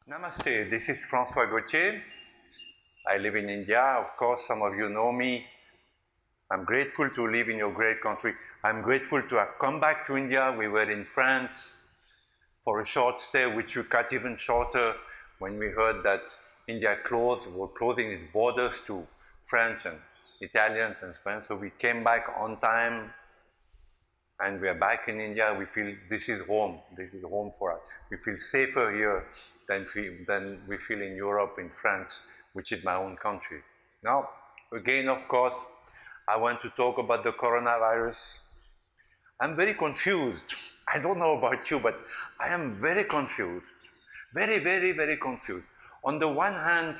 Namaste, this is François Gauthier. I live in India. Of course, some of you know me. I'm grateful to live in your great country. I'm grateful to have come back to India. We were in France for a short stay, which we cut even shorter when we heard that India were closing its borders to French and Italians and Spanish. So we came back on time and we are back in India. We feel this is home. This is home for us. We feel safer here than we feel in Europe, in France, which is my own country. Now, again, of course, I want to talk about the coronavirus. I'm very confused. I don't know about you, but I am very confused. Very, very, very confused. On the one hand,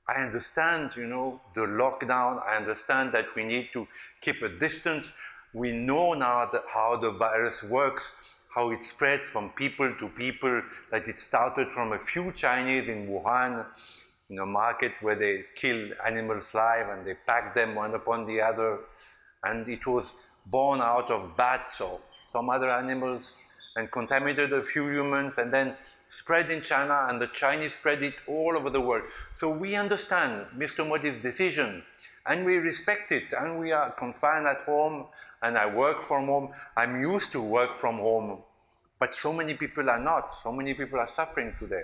I understand, the lockdown. I understand that we need to keep a distance. We know now how the virus works, how it spreads from people to people, that it started from a few Chinese in Wuhan, in a market where they kill animals live and they pack them one upon the other. And it was born out of bats or some other animals and contaminated a few humans and then spread in China, and the Chinese spread it all over the world. So we understand Mr. Modi's decision and we respect it, and we are confined at home and I work from home. I'm used to work from home, but so many people are not. So many people are suffering today.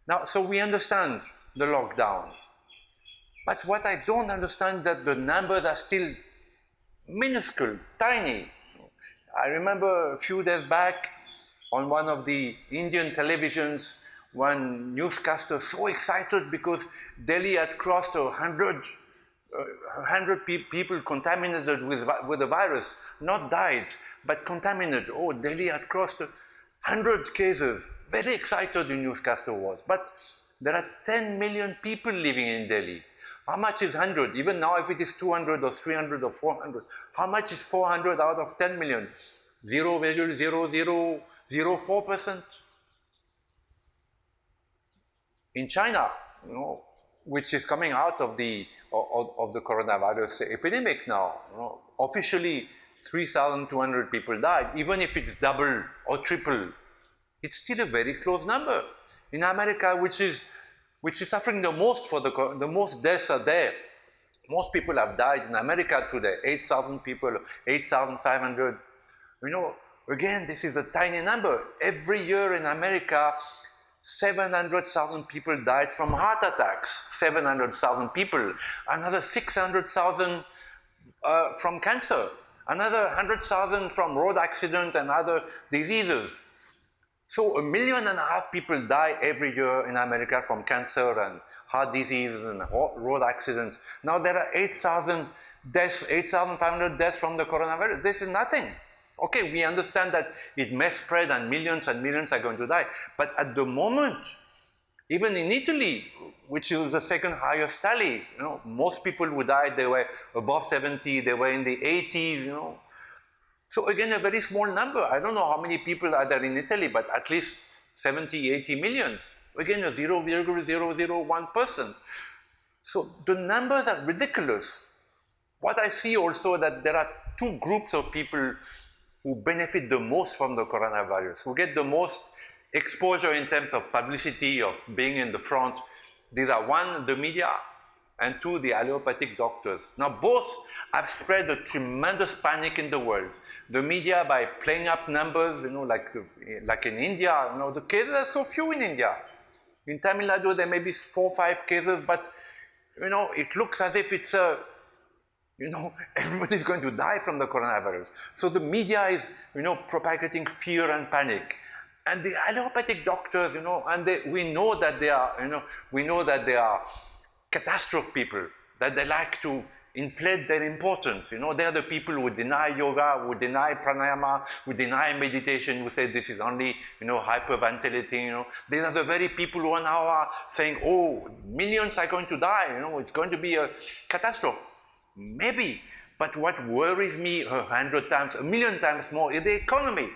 Now, so we understand the lockdown, but what I don't understand is that the numbers are still minuscule, tiny. I remember a few days back on one of the Indian televisions, one newscaster so excited because Delhi had crossed 100 people contaminated with the virus, not died, but contaminated. Oh, Delhi had crossed 100 cases. Very excited the newscaster was. But there are 10 million people living in Delhi. How much is 100? Even now, if it is 200 or 300 or 400, how much is 400 out of 10 million? 0.0004%. In China, which is coming out of the coronavirus epidemic now, officially 3,200 people died. Even if it's double or triple, it's still a very close number. In America, which is suffering the most the most deaths are there. Most people have died in America today, 8,000 people, 8,500. Again, this is a tiny number. Every year in America, 700,000 people died from heart attacks. 700,000 people. Another 600,000 from cancer. Another 100,000 from road accident and other diseases. So 1.5 million people die every year in America from cancer and heart disease and road accidents. Now there are 8,000 deaths, 8,500 deaths from the coronavirus. This is nothing. Okay, we understand that it may spread and millions are going to die. But at the moment, even in Italy, which is the second highest tally, most people who died, they were above 70, they were in the 80s, So again, a very small number. I don't know how many people are there in Italy, but at least 70, 80 millions. Again, a 0.001%. So the numbers are ridiculous. What I see also that there are two groups of people who benefit the most from the coronavirus, who get the most exposure in terms of publicity, of being in the front. These are one, the media, and two, the allopathic doctors. Now both have spread a tremendous panic in the world. The media by playing up numbers, like in India, the cases are so few in India. In Tamil Nadu there may be 4 or 5 cases, but it looks as if it's everybody's going to die from the coronavirus. So the media is, propagating fear and panic. And the allopathic doctors, and we know that they are, catastrophe people, that they like to inflate their importance. They are the people who deny yoga, who deny pranayama, who deny meditation, who say this is only, hyperventilating. These are the very people who are now saying, oh, millions are going to die, it's going to be a catastrophe. Maybe, but what worries me 100 times, 1,000,000 times more is the economy.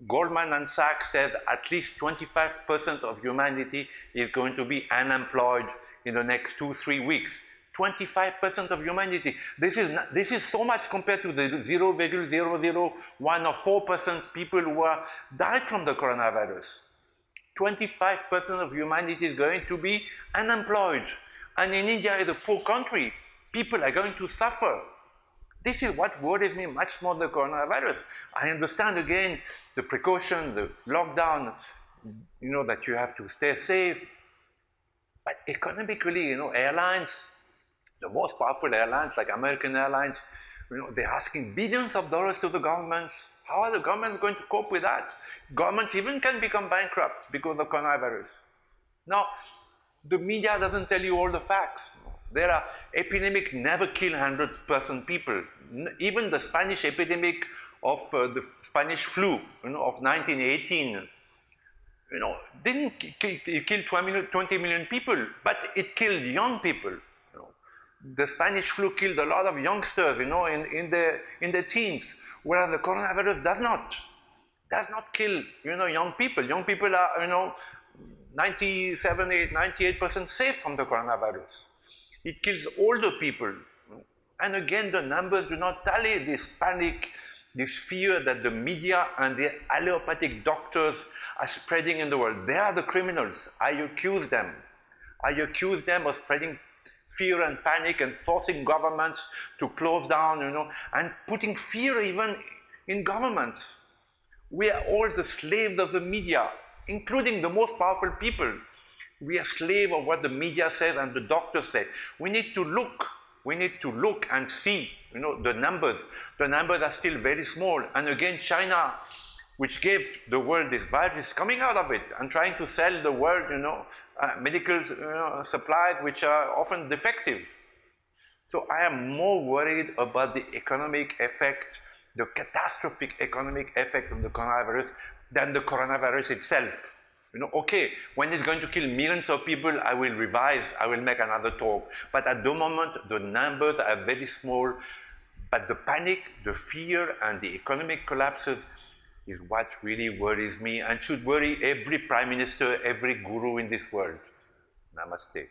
Goldman and Sachs said at least 25% of humanity is going to be unemployed in the next 2-3 weeks. 25% of humanity. This is so much compared to the 0.001 or 4% people who died from the coronavirus. 25% of humanity is going to be unemployed. And in India, is a poor country, people are going to suffer. This is what worries me much more than the coronavirus. I understand again the precaution, the lockdown, that you have to stay safe. But economically, airlines, the most powerful airlines like American Airlines, they're asking billions of dollars to the governments. How are the governments going to cope with that? Governments even can become bankrupt because of coronavirus. Now, the media doesn't tell you all the facts. There are epidemic never kill 100% people. Even the Spanish epidemic of the Spanish flu, of 1918, didn't kill 20 million people, but it killed young people. The Spanish flu killed a lot of youngsters, in the teens, whereas the coronavirus does not kill, young people. Young people are, 97, 98% safe from the coronavirus. It kills older people. And again, the numbers do not tally. This panic, this fear that the media and the allopathic doctors are spreading in the world. They are the criminals. I accuse them. I accuse them of spreading fear and panic and forcing governments to close down, and putting fear even in governments. We are all the slaves of the media, including the most powerful people. We are slaves of what the media says and the doctors say. We need to look and see, the numbers. The numbers are still very small. And again, China, which gave the world this virus, coming out of it and trying to sell the world, medical supplies which are often defective. So I am more worried about the economic effect, the catastrophic economic effect of the coronavirus than the coronavirus itself. Okay, when it's going to kill millions of people, I will revise, I will make another talk. But at the moment, the numbers are very small. But the panic, the fear, and the economic collapses is what really worries me and should worry every prime minister, every guru in this world. Namaste.